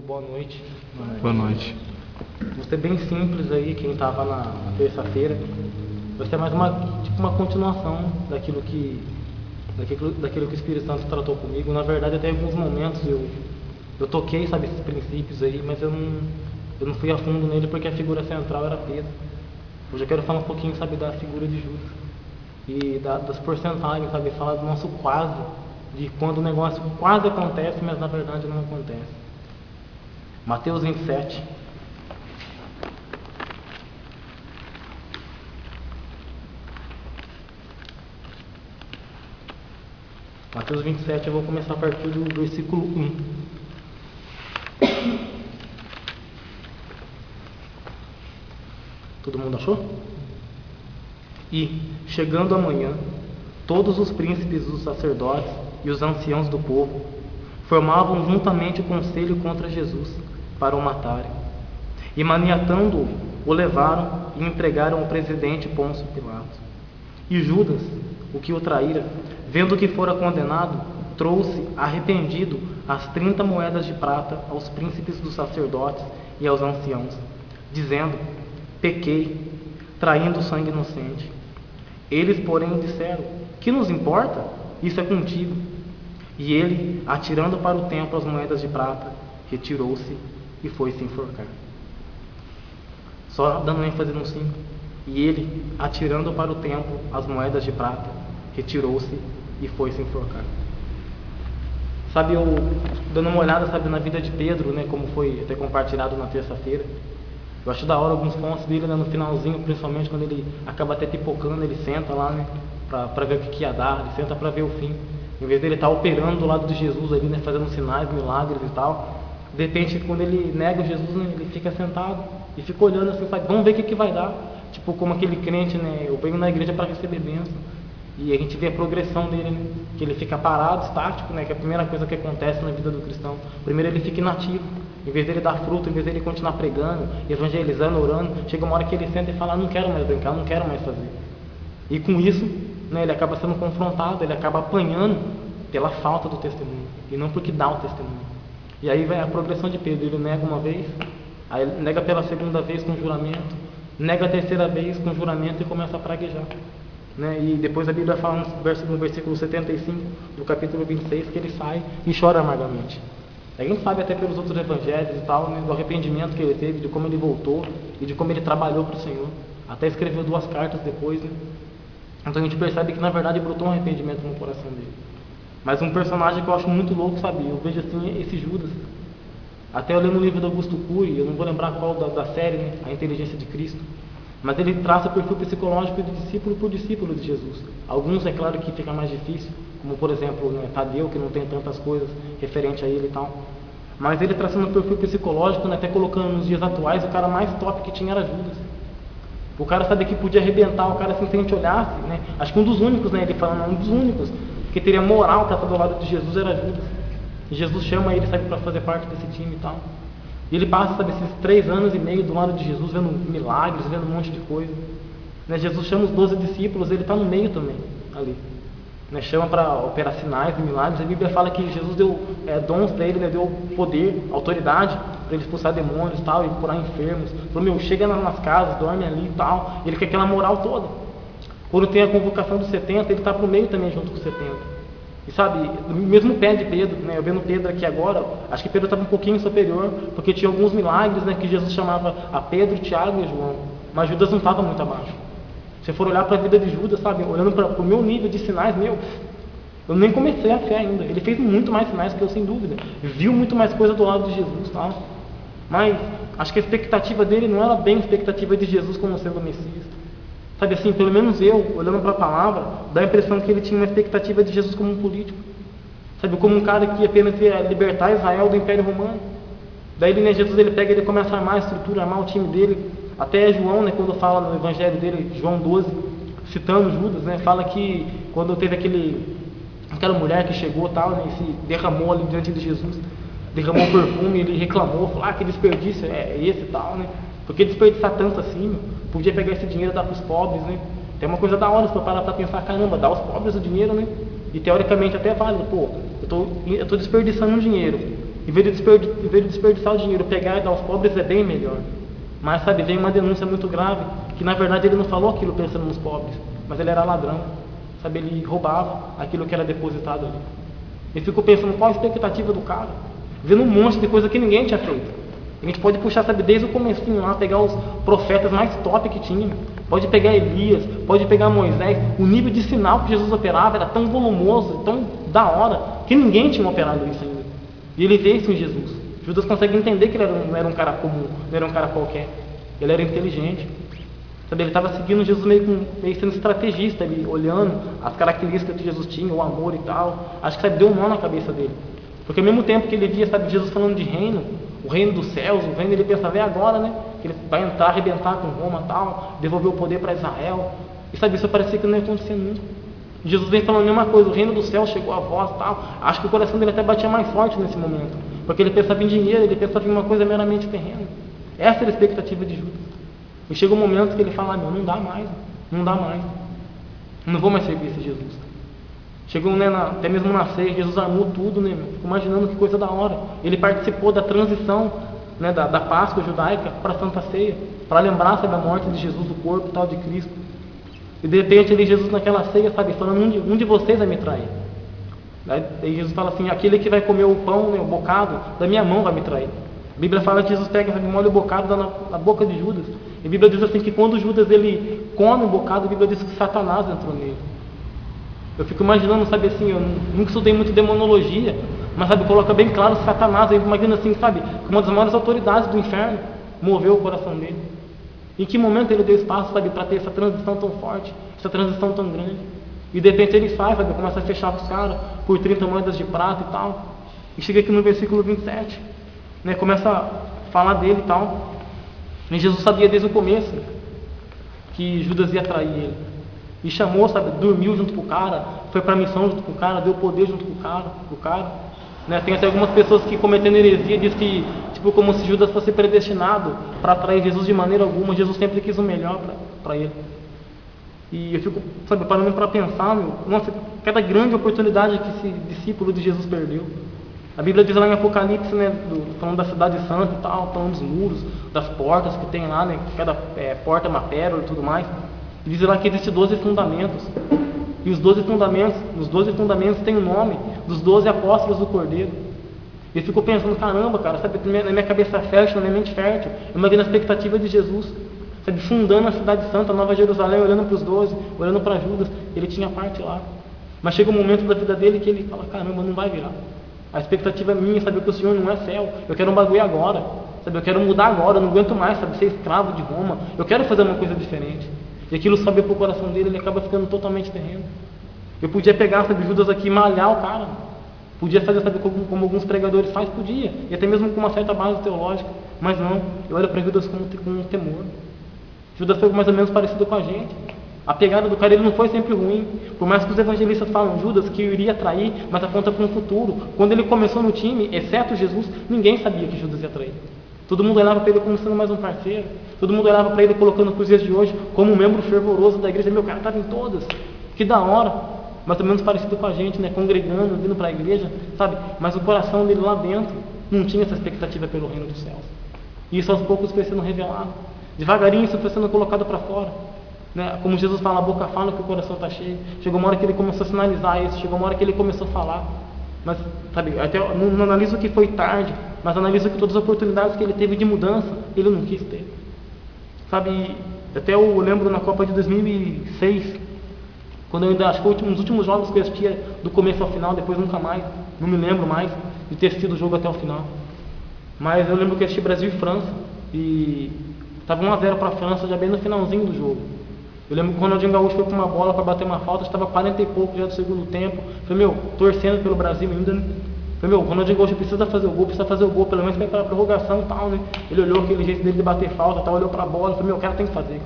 boa noite. Boa noite. Vou ser bem simples aí, quem estava na terça-feira. Vai ser mais uma continuação daquilo que o Espírito Santo tratou comigo. Na verdade, até em alguns momentos eu toquei, sabe, esses princípios aí, mas eu não fui a fundo nele porque a figura central era Pedro. Hoje eu quero falar um pouquinho, sabe, da figura de Judas e das porcentagens, sabe, falar do nosso quase, de quando o negócio quase acontece, mas na verdade não acontece. Mateus 27. Mateus 27, eu vou começar a partir do versículo 1. Todo mundo achou? E, chegando amanhã, todos os príncipes dos sacerdotes e os anciãos do povo formavam juntamente o conselho contra Jesus para o matarem. E, maniatando-o, o levaram e entregaram ao presidente Pôncio Pilatos. E Judas, o que o traíra, vendo que fora condenado, trouxe, arrependido, as 30 moedas de prata aos príncipes dos sacerdotes e aos anciãos, dizendo: pequei, traindo sangue inocente. Eles, porém, disseram: que nos importa? Isso é contigo. E ele, atirando para o templo as moedas de prata, retirou-se e foi se enforcar. Só dando ênfase no 5. E ele, atirando para o templo as moedas de prata, retirou-se e foi se enforcar. Sabe, eu dando uma olhada, sabe, na vida de Pedro, né, como foi até compartilhado na terça-feira, eu acho da hora alguns pontos dele, né, no finalzinho, principalmente quando ele acaba até pipocando, ele senta lá, né, pra ver o que ia dar, ele senta pra ver o fim. Em vez dele estar operando do lado de Jesus ali, né, fazendo sinais, milagres e tal, de repente, quando ele nega Jesus, né, ele fica sentado e fica olhando assim, sabe, vamos ver o que vai dar. Tipo, como aquele crente, né, eu venho na igreja para receber bênção. E a gente vê a progressão dele, né, que ele fica parado, estático, né, que é a primeira coisa que acontece na vida do cristão. Primeiro ele fica inativo. Em vez dele dar fruto, em vez dele continuar pregando, evangelizando, orando, chega uma hora que ele senta e fala: não quero mais brincar, não quero mais fazer. E com isso, né, ele acaba sendo confrontado, ele acaba apanhando pela falta do testemunho, e não porque dá o testemunho. E aí vai a progressão de Pedro: ele nega uma vez, aí ele nega pela segunda vez com juramento, nega a terceira vez com juramento e começa a praguejar. Né? E depois a Bíblia fala no versículo 75 do capítulo 26 que ele sai e chora amargamente. A gente sabe até pelos outros evangelhos e tal, né, do arrependimento que ele teve, de como ele voltou e de como ele trabalhou para o Senhor. Até escreveu 2 cartas depois, né? Então a gente percebe que na verdade brotou um arrependimento no coração dele. Mas um personagem que eu acho muito louco, sabe? Eu vejo assim esse Judas. Até eu lendo o livro do Augusto Cury, eu não vou lembrar qual da série, né? A Inteligência de Cristo. Mas ele traça o perfil psicológico de discípulo por discípulo de Jesus. Alguns, é claro, que fica mais difícil, como por exemplo, né, Tadeu, que não tem tantas coisas referente a ele e tal. Mas ele traçando o perfil psicológico, né, até colocando nos dias atuais, o cara mais top que tinha era Judas. O cara sabia que podia arrebentar, o cara assim, se a gente olhasse, né, acho que um dos únicos, né, ele falando, um dos únicos que teria moral para estar do lado de Jesus era Judas. E Jesus chama ele, sabe, para fazer parte desse time e tal. E ele passa, sabe, esses 3 anos e meio do lado de Jesus, vendo milagres, vendo um monte de coisa. Né, Jesus chama os 12 discípulos, ele está no meio também, ali. Né, chama para operar sinais e milagres. A Bíblia fala que Jesus deu dons para ele, né, deu poder, autoridade, para ele expulsar demônios e tal, e curar enfermos. Falou: chega nas casas, dorme ali e tal. Ele quer aquela moral toda. Quando tem a convocação dos 70, ele está para o meio também, junto com os 70. E sabe, no mesmo pé de Pedro, né, eu vendo Pedro aqui agora, acho que Pedro estava um pouquinho superior, porque tinha alguns milagres, né, que Jesus chamava a Pedro, Tiago e João, mas Judas não estava muito abaixo. Se for olhar para a vida de Judas, sabe, olhando para o meu nível de sinais, eu nem comecei a fé ainda. Ele fez muito mais sinais que eu, sem dúvida, viu muito mais coisa do lado de Jesus, tá? Mas acho que a expectativa dele não era bem a expectativa de Jesus como sendo o Messias. Sabe assim, pelo menos eu, olhando para a palavra, dá a impressão que ele tinha uma expectativa de Jesus como um político. Sabe, como um cara que apenas ia libertar Israel do Império Romano. Daí, né, Jesus, ele pega, ele começa a armar a estrutura, armar o time dele. Até João, né, quando fala no evangelho dele, João 12, citando Judas, né, fala que quando teve aquela mulher que chegou tal, né, e se derramou ali diante de Jesus, derramou perfume, ele reclamou, falou: que desperdício é esse e tal, né? Por que desperdiçar tanto assim, meu? Podia pegar esse dinheiro e dar para os pobres, né? Tem uma coisa da hora, se for parar para pensar: caramba, dá aos pobres o dinheiro, né? E teoricamente até é válido, pô, eu tô desperdiçando um dinheiro, Em vez de desperdiçar o dinheiro, pegar e dar aos pobres é bem melhor. Mas, sabe, vem uma denúncia muito grave, que na verdade ele não falou aquilo pensando nos pobres, mas ele era ladrão, sabe, ele roubava aquilo que era depositado ali. E fico pensando, qual a expectativa do cara? Vendo um monte de coisa que ninguém tinha feito. A gente pode puxar, sabe, desde o comecinho lá, pegar os profetas mais top que tinha. Pode pegar Elias, pode pegar Moisés. O nível de sinal que Jesus operava era tão volumoso, tão da hora, que ninguém tinha operado isso ainda. E ele vê isso em Jesus. Judas consegue entender que ele não era um cara comum, não era um cara qualquer. Ele era inteligente. Sabe, ele estava seguindo Jesus meio sendo estrategista, ele olhando as características que Jesus tinha, o amor e tal. Acho que, sabe, deu um nó na cabeça dele. Porque ao mesmo tempo que ele via, sabe, Jesus falando de reino, o reino dos céus, o reino, ele pensava, é agora, né? Que ele vai entrar, arrebentar com Roma e tal, devolver o poder para Israel. E, sabe, isso parecia que não ia acontecer nunca. Jesus vem falando a mesma coisa, o reino dos céus chegou a voz e tal. Acho que o coração dele até batia mais forte nesse momento. Porque ele pensava em dinheiro, ele pensava em uma coisa meramente terrena. Essa era a expectativa de Judas. E chega um momento que ele fala, não dá mais, não dá mais. Não vou mais servir esse Jesus. Chegou, né, até mesmo na ceia, Jesus armou tudo, né, meu? Fico imaginando que coisa da hora. Ele participou da transição, né, da Páscoa judaica para a Santa Ceia, para lembrar, sabe, a morte de Jesus, do corpo e tal de Cristo. E de repente ele, Jesus naquela ceia, sabe, falando, um de vocês vai me trair. Aí Jesus fala assim, aquele que vai comer o pão, né, o bocado, da minha mão vai me trair. A Bíblia fala que Jesus pega, sabe, molha o bocado, dá na boca de Judas. E a Bíblia diz assim que quando Judas ele come o bocado, a Bíblia diz que Satanás entrou nele. Eu fico imaginando, sabe, assim, eu nunca estudei muito demonologia, mas, sabe, coloca bem claro Satanás. Eu imagino assim, sabe, que uma das maiores autoridades do inferno moveu o coração dele. Em que momento ele deu espaço, sabe, para ter essa transição tão forte, essa transição tão grande? E de repente ele sai, sabe, começa a fechar com os caras por 30 moedas de prata e tal. E chega aqui no versículo 27, né, começa a falar dele e tal. E Jesus sabia desde o começo que Judas ia trair ele. E chamou, sabe, dormiu junto com o cara, foi para a missão junto com o cara, deu poder junto com o cara. Né? Tem até algumas pessoas que, cometendo heresia, diz que, tipo, como se Judas fosse predestinado para atrair Jesus de maneira alguma. Jesus sempre quis o melhor para ele. E eu fico, sabe, parando para pensar, nossa, cada grande oportunidade que esse discípulo de Jesus perdeu. A Bíblia diz lá em Apocalipse, né, falando da cidade santa e tal, falando dos muros, das portas que tem lá, né, cada porta é uma pérola e tudo mais. E diz lá que existem 12 fundamentos. E os 12 fundamentos têm o nome dos 12 apóstolos do Cordeiro. E eu fico pensando, caramba, cara, sabe, na minha cabeça fértil, na minha mente fértil, eu imagino a expectativa de Jesus, sabe, fundando a cidade santa, a Nova Jerusalém, olhando para os 12, olhando para Judas, ele tinha parte lá. Mas chega um momento da vida dele que ele fala, caramba, não vai virar. A expectativa é minha, sabe, que o Senhor não é céu, eu quero um bagulho agora, sabe, eu quero mudar agora, eu não aguento mais, sabe, ser escravo de Roma, eu quero fazer uma coisa diferente. E aquilo sobe para o coração dele, ele acaba ficando totalmente terreno. Eu podia pegar, sabe, Judas aqui e malhar o cara. Podia fazer, sabe, como alguns pregadores fazem, podia. E até mesmo com uma certa base teológica. Mas não, eu olho para Judas com temor. Judas foi mais ou menos parecido com a gente. A pegada do cara, ele não foi sempre ruim. Por mais que os evangelistas falam Judas que iria trair, mas aponta para um futuro. Quando ele começou no time, exceto Jesus, ninguém sabia que Judas ia trair. Todo mundo olhava para ele como sendo mais um parceiro. Todo mundo olhava para ele colocando para os dias de hoje como um membro fervoroso da igreja. Meu cara estava em todas. Que da hora. Mais ou menos parecido com a gente, né? Congregando, vindo para a igreja, sabe? Mas o coração dele lá dentro não tinha essa expectativa pelo reino dos céus. E isso aos poucos foi sendo revelado. Devagarinho isso foi sendo colocado para fora. Né? Como Jesus fala, a boca fala que o coração está cheio. Chegou uma hora que ele começou a sinalizar isso. Chegou uma hora que ele começou a falar. Mas, sabe, até não analiso que foi tarde, mas analiso que todas as oportunidades que ele teve de mudança, ele não quis ter. Sabe, até eu lembro na Copa de 2006, quando eu ainda, acho que foi um dos últimos jogos que eu assistia do começo ao final, depois nunca mais, não me lembro mais de ter assistido o jogo até o final. Mas eu lembro que eu assisti Brasil e França, e estava 1-0 para a França já bem no finalzinho do jogo. Eu lembro que o Ronaldinho Gaúcho foi com uma bola para bater uma falta, estava 40 e pouco já do segundo tempo. Falei, torcendo pelo Brasil ainda, né? Falei, o Ronaldinho Gaúcho precisa fazer o gol, pelo menos para a prorrogação e tal, né? Ele olhou aquele jeito dele de bater falta, tal, olhou para a bola, falei, o cara tem que fazer.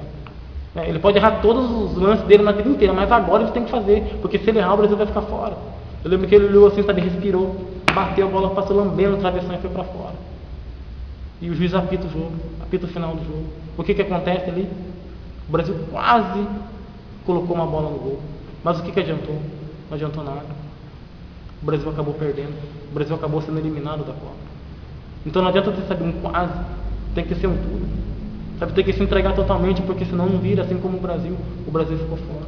Ele pode errar todos os lances dele na vida inteira, mas agora ele tem que fazer, porque se ele errar, o Brasil vai ficar fora. Eu lembro que ele olhou assim, sabe, respirou, bateu a bola, passou lambendo a travessão e foi para fora. E o juiz apita o jogo, apita o final do jogo. O que acontece ali? O Brasil quase colocou uma bola no gol. Mas o que adiantou? Não adiantou nada. O Brasil acabou perdendo. O Brasil acabou sendo eliminado da Copa. Então não adianta ter, sabe, um quase, tem que ser um tudo. Sabe, tem que se entregar totalmente, porque senão não vira, assim como o Brasil ficou fora.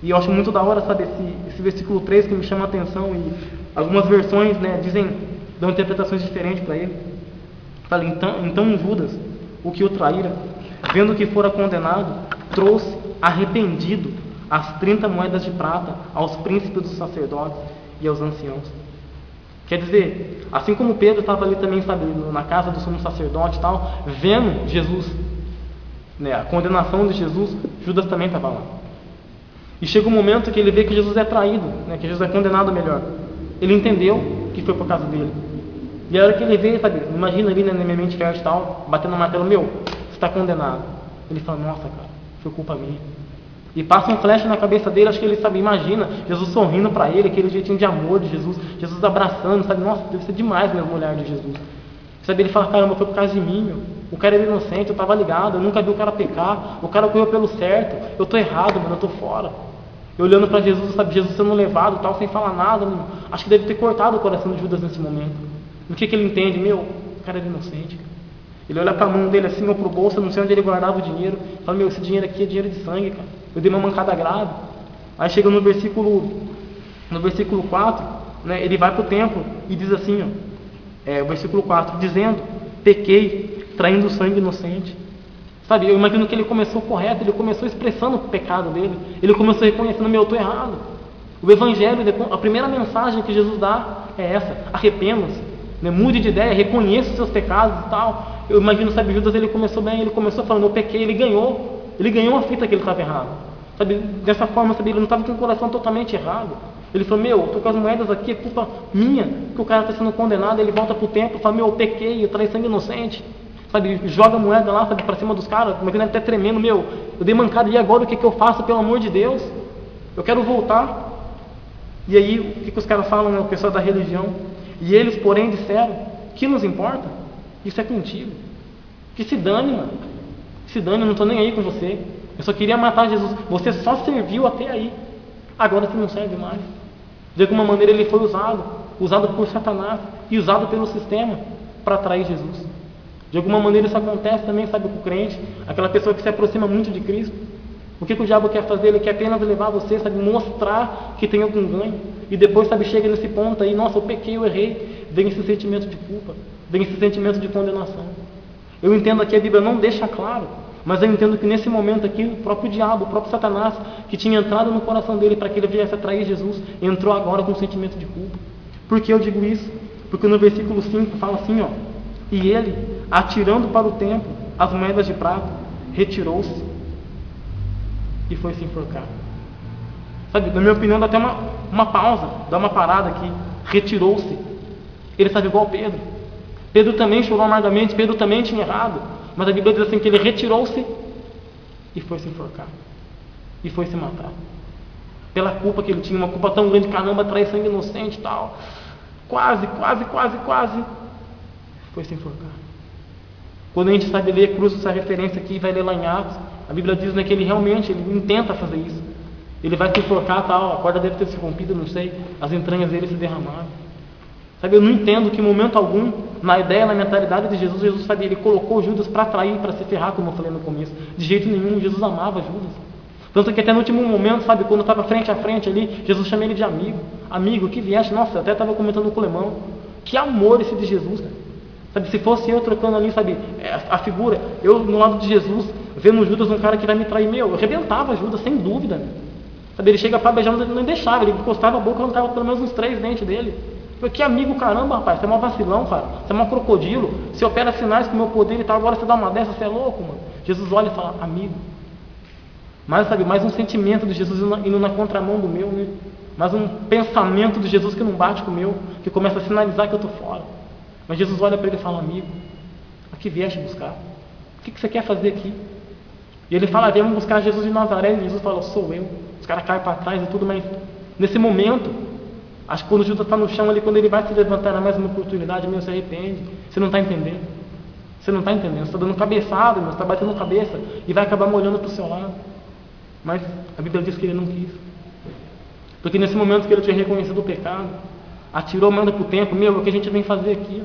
E eu acho muito da hora, sabe, esse versículo 3 que me chama a atenção, e algumas versões, né, dão interpretações diferentes para ele. Fala, então Judas, o que o traíra, vendo que fora condenado, trouxe arrependido as 30 moedas de prata aos príncipes dos sacerdotes e aos anciãos. Quer dizer, assim como Pedro estava ali também, sabe, na casa do sumo sacerdote e tal, vendo Jesus, né, a condenação de Jesus, Judas também estava lá. E chega um momento que ele vê que Jesus é traído, né, que Jesus é condenado melhor. Ele entendeu que foi por causa dele. E a hora que ele vê, sabe, imagina ali, né, na minha mente fértil e tal, batendo na martelo, você está condenado. Ele fala, nossa, cara, foi culpa minha. E passa um flash na cabeça dele, acho que ele, sabe, imagina Jesus sorrindo para ele, aquele jeitinho de amor de Jesus, Jesus abraçando, sabe, nossa, deve ser demais mesmo o olhar de Jesus. Sabe, ele fala, caramba, foi por causa de mim, o cara era inocente, eu estava ligado, eu nunca vi o cara pecar, o cara correu pelo certo, eu estou errado, mano, eu estou fora. Eu olhando para Jesus, sabe, Jesus sendo levado, tal, sem falar nada, mano, acho que deve ter cortado o coração de Judas nesse momento. O que ele entende? O cara era inocente, cara. Ele olha para a mão dele assim, ou para o bolso, não sei onde ele guardava o dinheiro, fala, esse dinheiro aqui é dinheiro de sangue, cara. Eu dei uma mancada grave. Aí chega no versículo 4, né, ele vai para o templo e diz assim, o versículo 4, dizendo, pequei, traindo sangue inocente. Sabe, eu imagino que ele começou correto, ele começou expressando o pecado dele, ele começou reconhecendo, eu estou errado. O Evangelho, a primeira mensagem que Jesus dá é essa, arrependa-se, né, mude de ideia, reconheça os seus pecados e tal. Eu imagino, sabe, Judas, ele começou bem, ele começou falando, eu pequei, ele ganhou a fita que ele estava errado. Sabe, dessa forma, sabe, ele não estava com o coração totalmente errado. Ele falou, estou com as moedas aqui, é culpa minha, que o cara está sendo condenado, ele volta para o templo e fala, eu pequei, eu traí sangue inocente. Sabe, joga a moeda lá, sabe, para cima dos caras, mas ele até tremendo, eu dei mancada, e agora o que eu faço, pelo amor de Deus? Eu quero voltar. E aí, o que os caras falam, né, o pessoal da religião? E eles, porém, disseram, que nos importa? Isso é contigo. Que se dane, mano. Que se dane, eu não estou nem aí com você. Eu só queria matar Jesus. Você só serviu até aí. Agora você não serve mais. De alguma maneira ele foi usado por Satanás e usado pelo sistema para atrair Jesus. De alguma maneira isso acontece também, sabe, com o crente, aquela pessoa que se aproxima muito de Cristo. O que o diabo quer fazer? Ele quer apenas levar você, sabe, mostrar que tem algum ganho. E depois, sabe, chega nesse ponto aí, nossa, eu pequei, eu errei. Vem esse sentimento de culpa, vem esse sentimento de condenação. Eu entendo que a Bíblia não deixa claro, mas eu entendo que nesse momento aqui, o próprio diabo, o próprio Satanás, que tinha entrado no coração dele para que ele viesse atrair Jesus, entrou agora com um sentimento de culpa. Por que eu digo isso? Porque no versículo 5 fala assim, e ele, atirando para o templo as moedas de prata, retirou-se e foi se enforcar. Sabe, na minha opinião, dá até uma pausa, dá uma parada aqui. Retirou-se. Ele estava igual Pedro. Pedro também chorou amargamente, Pedro também tinha errado. Mas a Bíblia diz assim que ele retirou-se e foi se enforcar. E foi se matar. Pela culpa que ele tinha, uma culpa tão grande, caramba, trair sangue inocente e tal. Quase. Foi se enforcar. Quando a gente sabe ler, cruza essa referência aqui e vai ler lá em Atos, a Bíblia diz, né, que ele realmente intenta fazer isso. Ele vai se enforcar, tal, a corda deve ter se rompido, não sei, as entranhas dele se derramaram. Sabe, eu não entendo que em momento algum, na ideia, na mentalidade de Jesus, sabe, ele colocou Judas para atrair, para se ferrar, como eu falei no começo. De jeito nenhum, Jesus amava Judas. Tanto que até no último momento, sabe, quando estava frente a frente ali, Jesus chama ele de amigo. Amigo, que vieste, nossa, eu até estava comentando com o Lemão. Que amor esse de Jesus, cara. Sabe, se fosse eu trocando ali, sabe, a figura, eu no lado de Jesus, vendo Judas um cara que vai me trair, eu arrebentava Judas, sem dúvida, né? Sabe, ele chega para beijar, não deixava, ele encostava a boca, arrancava pelo menos uns 3 dentes dele. Eu, que amigo, caramba, rapaz, você é um vacilão, cara, você é um crocodilo, você opera sinais com o meu poder e tal, agora você dá uma dessa, você é louco, mano. Jesus olha e fala, amigo. Mas, sabe, mais um sentimento de Jesus indo na contramão do meu, né? Mais um pensamento de Jesus que não bate com o meu, que começa a sinalizar que eu estou fora. Mas Jesus olha para ele e fala, amigo, aqui vieste buscar, o que você quer fazer aqui? E ele fala, viemos buscar Jesus de Nazaré, e Jesus fala, sou eu. Os caras caem para trás e tudo, mas nesse momento, acho que quando Judas está no chão ali, quando ele vai se levantar na mais uma oportunidade, se arrepende. Você não está entendendo. Você não está entendendo, você está dando cabeçada, você está batendo cabeça e vai acabar molhando para o seu lado. Mas a Bíblia diz que ele não quis. Porque nesse momento que ele tinha reconhecido o pecado, atirou a moeda para o templo, é o que a gente vem fazer aqui.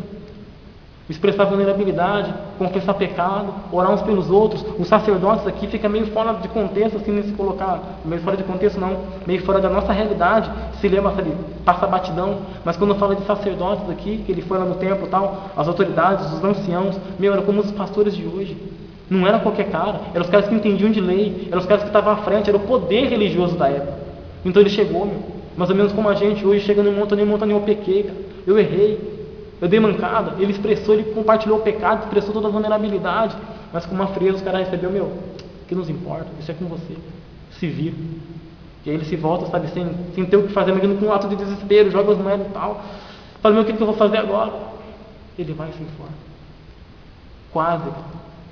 expressar vulnerabilidade, confessar pecado, orar uns pelos outros. Os sacerdotes aqui fica meio fora de contexto, assim, se colocar, meio fora de contexto não, meio fora da nossa realidade, se lembra, sabe, passa batidão. Mas quando fala de sacerdotes aqui, que ele foi lá no templo e tal, as autoridades, os anciãos, meu, era como os pastores de hoje. Não era qualquer cara, eram os caras que entendiam de lei, eram os caras que estavam à frente, era o poder religioso da época. Então ele chegou, meu, mais ou menos como a gente hoje chega no montanha, eu pequei, cara, eu errei. Eu dei mancada, ele expressou, ele compartilhou o pecado, expressou toda a vulnerabilidade, mas com uma frieza os caras recebeu, meu, o que nos importa? Isso é com você, se vira. E aí ele se volta, sabe, sem ter o que fazer, mas com um ato de desespero, joga as moedas e tal. Fala, meu, o que eu vou fazer agora? Ele vai e se informa.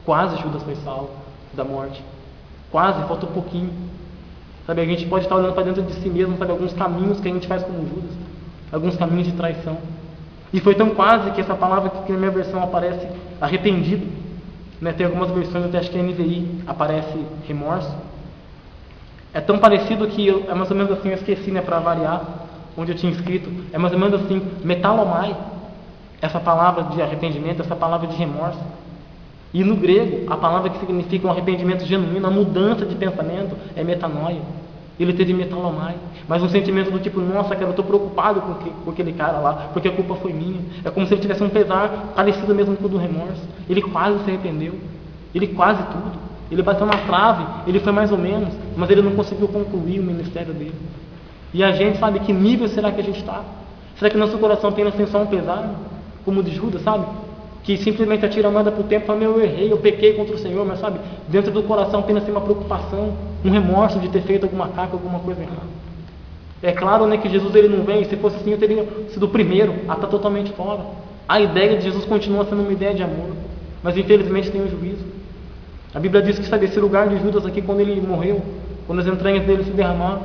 Quase Judas foi salvo da morte. Quase, falta um pouquinho. Sabe, a gente pode estar olhando para dentro de si mesmo, sabe, alguns caminhos que a gente faz como Judas, alguns caminhos de traição. E foi tão quase que essa palavra que na minha versão aparece arrependido, né? Tem algumas versões, até acho que a NVI aparece remorso. É tão parecido que é mais ou menos assim, eu esqueci, né, para variar, onde eu tinha escrito, é mais ou menos assim, metalomai, essa palavra de arrependimento, essa palavra de remorso. E no grego, a palavra que significa um arrependimento genuíno, a mudança de pensamento, é metanoia. Ele teve metalomai, mas um sentimento do tipo, nossa, cara, eu estou preocupado com aquele cara lá, porque a culpa foi minha. É como se ele tivesse um pesar parecido mesmo com o do remorso. Ele quase se arrependeu, ele quase tudo. Ele bateu na trave, ele foi mais ou menos, mas ele não conseguiu concluir o ministério dele. E a gente sabe que nível será que a gente está? Será que nosso coração apenas tem só um pesar, como o de Judas, sabe? Que simplesmente atira a manda para o tempo e fala, meu, eu errei, eu pequei contra o Senhor, mas sabe, dentro do coração apenas tem uma preocupação, um remorso de ter feito alguma caca, alguma coisa errada. É claro, né, que Jesus ele não vem, se fosse assim eu teria sido o primeiro a estar totalmente fora. A ideia de Jesus continua sendo uma ideia de amor, mas infelizmente tem um juízo. A Bíblia diz que, sabe, esse lugar de Judas aqui, quando ele morreu, quando as entranhas dele se derramaram,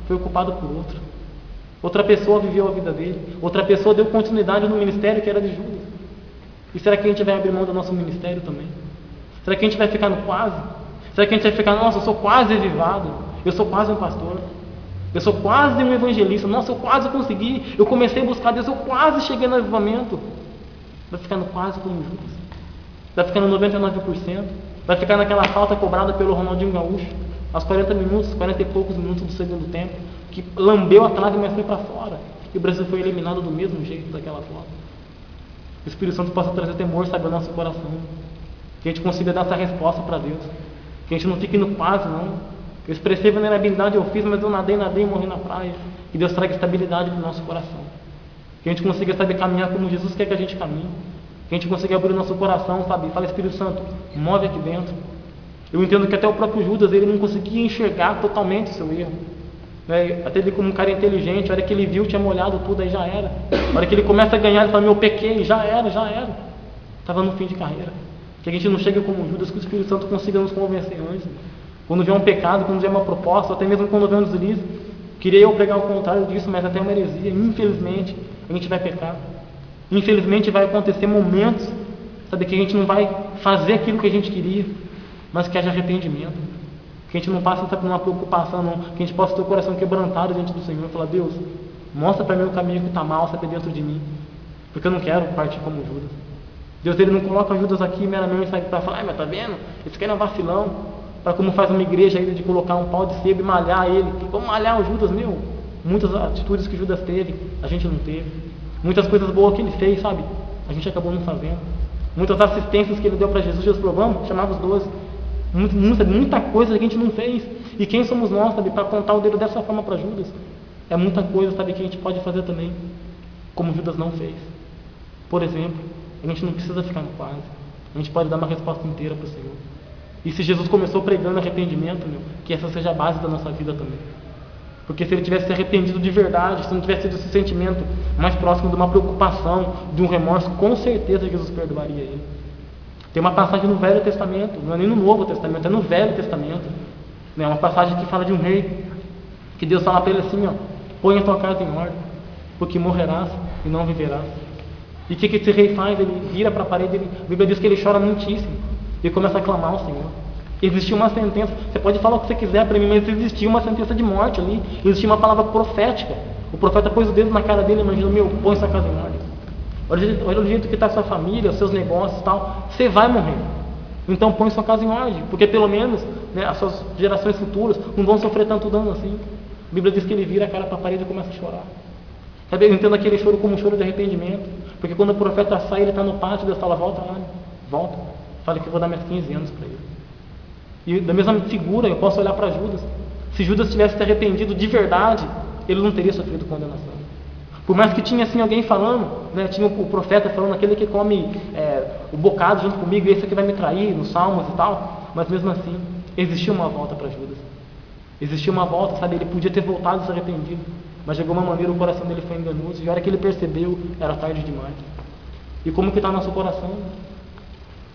foi ocupado por outro. Outra pessoa viveu a vida dele, outra pessoa deu continuidade no ministério que era de Judas. E será que a gente vai abrir mão do nosso ministério também? Será que a gente vai ficar no quase? Será que a gente vai ficar, nossa, eu sou quase avivado, eu sou quase um pastor, eu sou quase um evangelista, nossa, eu quase consegui, eu comecei a buscar Deus, eu quase cheguei no avivamento. Vai ficar no quase como Judas, vai ficar no 99%, vai ficar naquela falta cobrada pelo Ronaldinho Gaúcho, aos 40 minutos, 40 e poucos minutos do segundo tempo, que lambeu a trave, mas foi para fora, e o Brasil foi eliminado do mesmo jeito daquela forma. Que o Espírito Santo possa trazer temor, sabe, ao nosso coração. Que a gente consiga dar essa resposta para Deus. Que a gente não fique no quase, não. Eu expressei vulnerabilidade, eu fiz, mas eu nadei e morri na praia. Que Deus traga estabilidade para o nosso coração. Que a gente consiga, sabe, caminhar como Jesus quer que a gente caminhe. Que a gente consiga abrir o nosso coração, sabe, e fala, Espírito Santo, move aqui dentro. Eu entendo que até o próprio Judas, ele não conseguia enxergar totalmente o seu erro. Até ele, como um cara inteligente, a hora que ele viu, tinha molhado tudo, aí já era. A hora que ele começa a ganhar, ele fala, meu, pequei, já era. Estava no fim de carreira. Que a gente não chegue como Judas, que o Espírito Santo consiga nos convencer antes. Quando vier um pecado, quando vier uma proposta, ou até mesmo quando vier um deslize, queria eu pregar o contrário disso, mas até uma heresia. Infelizmente, a gente vai pecar. Infelizmente, vai acontecer momentos, sabe, que a gente não vai fazer aquilo que a gente queria, mas que haja arrependimento. Que a gente não passe por uma preocupação, não. Que a gente possa ter o coração quebrantado diante do Senhor e falar, Deus, mostra para mim o caminho que está mal, sabe, dentro de mim. Porque eu não quero partir como Judas. Deus, ele não coloca Judas aqui meramente para falar, mas tá vendo? Esse cara é um vacilão. Para como faz uma igreja aí de colocar um pau de sebo e malhar ele. Vamos malhar o Judas, meu. Muitas atitudes que Judas teve, a gente não teve. Muitas coisas boas que ele fez, sabe? A gente acabou não fazendo. Muitas assistências que ele deu para Jesus, Jesus falou, vamos, chamava os 12. Muita coisa que a gente não fez. E quem somos nós, sabe, para apontar o dedo dessa forma para Judas? É muita coisa, sabe, que a gente pode fazer também, como Judas não fez. Por exemplo, a gente não precisa ficar no quase. A gente pode dar uma resposta inteira para o Senhor. E se Jesus começou pregando arrependimento, meu, que essa seja a base da nossa vida também. Porque se ele tivesse se arrependido de verdade, se não tivesse tido esse sentimento mais próximo de uma preocupação, de um remorso, com certeza Jesus perdoaria ele. Tem uma passagem no Velho Testamento, não é nem no Novo Testamento, é no Velho Testamento. É uma passagem que fala de um rei, que Deus fala para ele assim, ó, põe a tua casa em ordem, porque morrerás e não viverás. E o que esse rei faz? Ele vira para a parede, a Bíblia diz que ele chora muitíssimo, e começa a clamar ao Senhor. Existia uma sentença, você pode falar o que você quiser para mim, mas existia uma sentença de morte ali, existia uma palavra profética. O profeta pôs o dedo na cara dele e imaginou, meu, põe essa casa em ordem. olha o jeito que está a sua família, os seus negócios e tal, você vai morrer. Então põe sua casa em ordem, porque pelo menos, né, as suas gerações futuras não vão sofrer tanto dano assim. A Bíblia diz que ele vira a cara para a parede e começa a chorar. Sabe, eu entendo aquele choro como um choro de arrependimento, porque quando o profeta sai, ele está no pátio, Deus fala, volta lá, volta, fala que eu vou dar mais 15 anos para ele. E da mesma figura, eu posso olhar para Judas. Se Judas tivesse se arrependido de verdade, ele não teria sofrido condenação. Por mais que tinha assim alguém falando, né, tinha o profeta falando, aquele que come o bocado junto comigo, esse aqui vai me trair, nos Salmos e tal, mas mesmo assim, existia uma volta para Judas. Existia uma volta, sabe, ele podia ter voltado e se arrependido, mas de alguma maneira o coração dele foi enganoso, e a hora que ele percebeu, era tarde demais. E como que está nosso coração?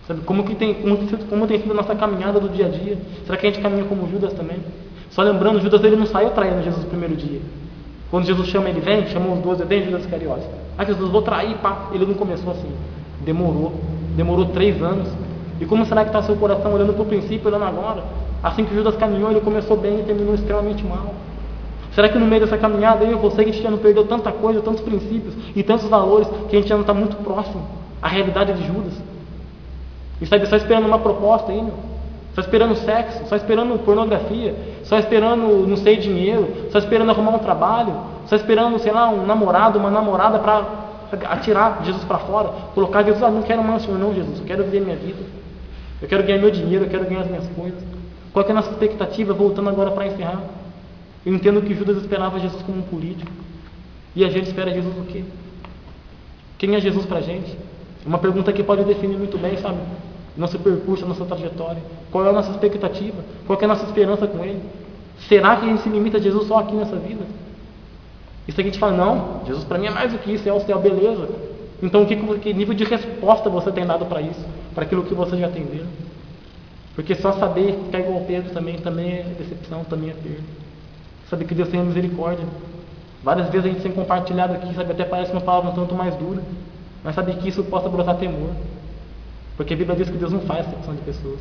Sabe, como tem sido a nossa caminhada do dia a dia? Será que a gente caminha como Judas também? Só lembrando, Judas ele não saiu traindo Jesus no primeiro dia. Quando Jesus chama ele, vem, chamou os 12, vem Judas Iscariotes. Ah, Jesus, vou trair, pá. Ele não começou assim. Demorou 3 anos. E como será que está seu coração olhando para o princípio, olhando agora? Assim que Judas caminhou, ele começou bem e terminou extremamente mal. Será que no meio dessa caminhada, eu e você, a gente já não perdeu tanta coisa, tantos princípios e tantos valores, que a gente já não está muito próximo à realidade de Judas? E sabe, só esperando uma proposta aí, meu. Só esperando sexo, só esperando pornografia, só esperando, não sei, dinheiro, só esperando arrumar um trabalho, só esperando, sei lá, um namorado, uma namorada para atirar Jesus para fora, colocar Jesus, não quero mais o Senhor não, Jesus, eu quero viver minha vida, eu quero ganhar meu dinheiro, eu quero ganhar as minhas coisas. Qual que é a nossa expectativa, voltando agora para encerrar? Eu entendo que Judas esperava Jesus como um político, e a gente espera Jesus o quê? Quem é Jesus para a gente? Uma pergunta que pode definir muito bem, sabe? Nosso percurso, nossa trajetória. Qual é a nossa expectativa? Qual é a nossa esperança com Ele? Será que a gente se limita a Jesus só aqui nessa vida? Isso aqui a gente fala, não, Jesus para mim é mais do que isso, é o céu, beleza. Então que nível de resposta você tem dado para isso? Para aquilo que você já atendeu? Porque só saber ficar igual Pedro também é decepção, também é perda. Sabe que Deus tem misericórdia. Várias vezes a gente tem compartilhado aqui, sabe, até parece uma palavra um tanto mais dura, mas sabe que isso possa brotar temor. Porque a Bíblia diz que Deus não faz acepção de pessoas.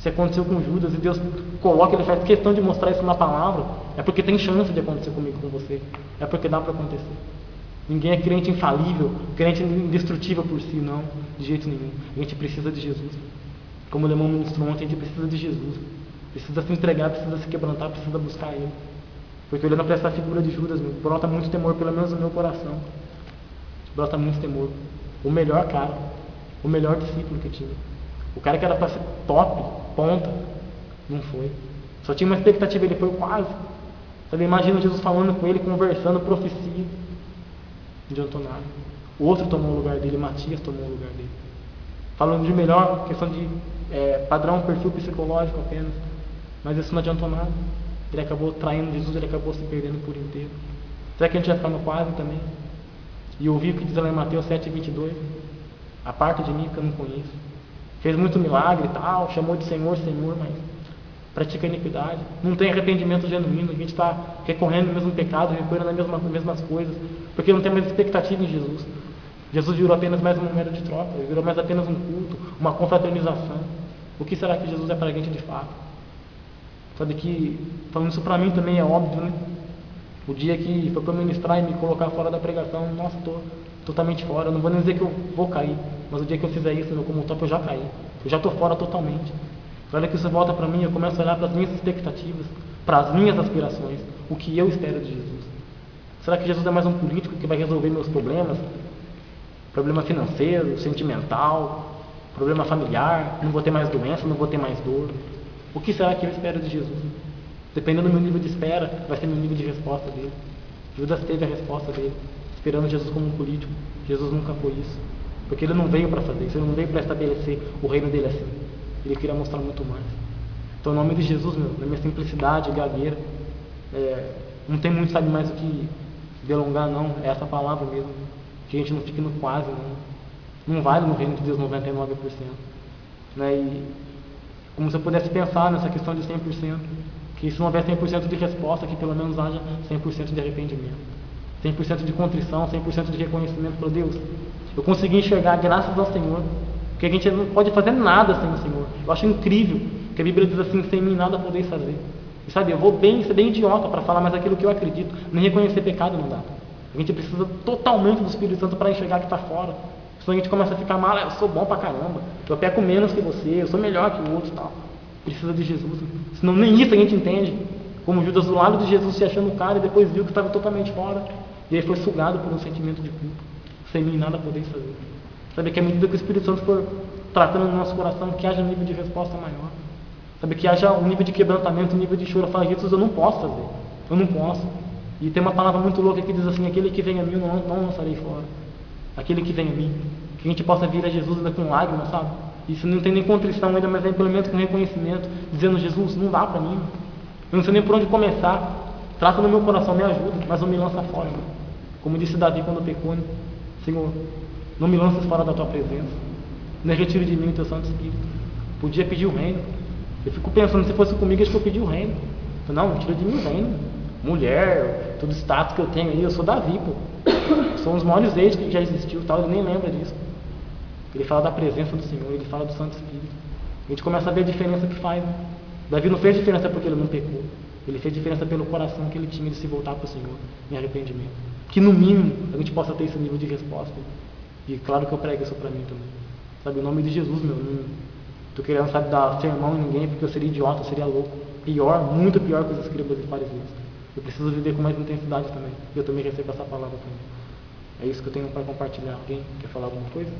Se aconteceu com Judas e Deus coloca, Ele faz questão de mostrar isso na palavra, é porque tem chance de acontecer comigo, com você. É porque dá para acontecer. Ninguém é crente infalível, crente indestrutível por si, não, de jeito nenhum. A gente precisa de Jesus. Como o irmão ministrou ontem, a gente precisa de Jesus. Precisa se entregar, precisa se quebrantar, precisa buscar Ele. Porque olhando para essa figura de Judas, brota muito temor, pelo menos no meu coração. Brota muito temor. O melhor cara, o melhor discípulo que tinha. O cara que era para ser top, ponta, não foi. Só tinha uma expectativa, ele foi quase. Sabe, imagina Jesus falando com ele, conversando, profecia. Não adiantou nada. O outro tomou o lugar dele, Matias tomou o lugar dele. Falando de melhor, questão de padrão, perfil psicológico apenas. Mas isso não adiantou nada. Ele acabou traindo Jesus, ele acabou se perdendo por inteiro. Será que a gente vai ficar no quase também? E ouvir o que diz lá em Mateus 7,22. A parte de mim que eu não conheço. Fez muito milagre e tal, chamou de Senhor, Senhor, mas pratica iniquidade. Não tem arrependimento genuíno. A gente está recorrendo no mesmo pecado, recorrendo nas mesmas coisas, porque não tem mais expectativa em Jesus. Jesus virou apenas mais uma moeda de troca, virou mais apenas um culto, uma confraternização. O que será que Jesus é para a gente de fato? Sabe que, falando isso para mim também é óbvio, né? O dia que foi para ministrar e me colocar fora da pregação, nossa, estou totalmente fora. Eu não vou nem dizer que eu vou cair, mas o dia que eu fizer isso, como top, eu já caí. Eu já estou fora totalmente. Olha que isso volta para mim, eu começo a olhar para as minhas expectativas, para as minhas aspirações, o que eu espero de Jesus. Será que Jesus é mais um político que vai resolver meus problemas? Problema financeiro, sentimental, problema familiar, não vou ter mais doença, não vou ter mais dor. O que será que eu espero de Jesus? Dependendo do meu nível de espera, vai ser meu nível de resposta dele. Judas teve a resposta dele, esperando Jesus como um político. Jesus nunca foi isso. Porque ele não veio para fazer isso, ele não veio para estabelecer o reino dele assim. Ele queria mostrar muito mais. Então, em nome de Jesus, na minha simplicidade, gagueira, não tem muito, sabe, mais o que delongar, não. É essa palavra mesmo. Que a gente não fique no quase, não. Não vale no reino de Deus 99%. Né? E como se eu pudesse pensar nessa questão de 100%. Que se não houver 100% de resposta, que pelo menos haja 100% de arrependimento. 100% de contrição, 100% de reconhecimento para Deus. Eu consegui enxergar, graças ao Senhor, porque a gente não pode fazer nada sem o Senhor. Eu acho incrível que a Bíblia diz assim, sem mim nada podeis fazer. E sabe, eu vou ser bem idiota para falar mais aquilo que eu acredito. Nem reconhecer pecado não dá. A gente precisa totalmente do Espírito Santo para enxergar que está fora. Senão a gente começa a ficar mal, eu sou bom pra caramba, eu peco menos que você, eu sou melhor que o outro e tal. Precisa de Jesus. Senão nem isso a gente entende. Como Judas do lado de Jesus se achando o cara e depois viu que estava totalmente fora. E aí foi sugado por um sentimento de culpa, sem nem nada poder fazer. Sabe que à medida que o Espírito Santo for tratando no nosso coração, que haja um nível de resposta maior. Sabe que haja um nível de quebrantamento, um nível de choro. Fala, Jesus, eu não posso fazer. Eu não posso. E tem uma palavra muito louca que diz assim, aquele que vem a mim eu não lançarei fora. Aquele que vem a mim. Que a gente possa vir a Jesus ainda com lágrimas, sabe? Isso não tem nem contrição ainda, mas é pelo menos com reconhecimento, dizendo, Jesus, não dá pra mim. Eu não sei nem por onde começar. Trata no meu coração, me ajuda, mas não me lança fora. Irmão. Como disse Davi quando pecou, né? Senhor, não me lances fora da tua presença. Não retire de mim o teu Santo Espírito. Podia pedir o reino. Eu fico pensando, se fosse comigo, acho que eu pedi o reino. Eu, não, tira de mim o reino. Mulher, todo o status que eu tenho aí, eu sou Davi, pô. Sou um dos maiores reis que já existiu, tal, ele nem lembra disso. Ele fala da presença do Senhor, ele fala do Santo Espírito. A gente começa a ver a diferença que faz, né? Davi não fez diferença porque ele não pecou. Ele fez diferença pelo coração que ele tinha de se voltar para o Senhor em arrependimento. Que no mínimo a gente possa ter esse nível de resposta. E claro que eu prego isso para mim também. Sabe, o nome de Jesus, meu. Não tô querendo, sabe, dar sermão em ninguém porque eu seria idiota, eu seria louco. Pior, muito pior que os escribas e fariseus. Eu preciso viver com mais intensidade também. E eu também recebo essa palavra também. É isso que eu tenho para compartilhar. Alguém quer falar alguma coisa?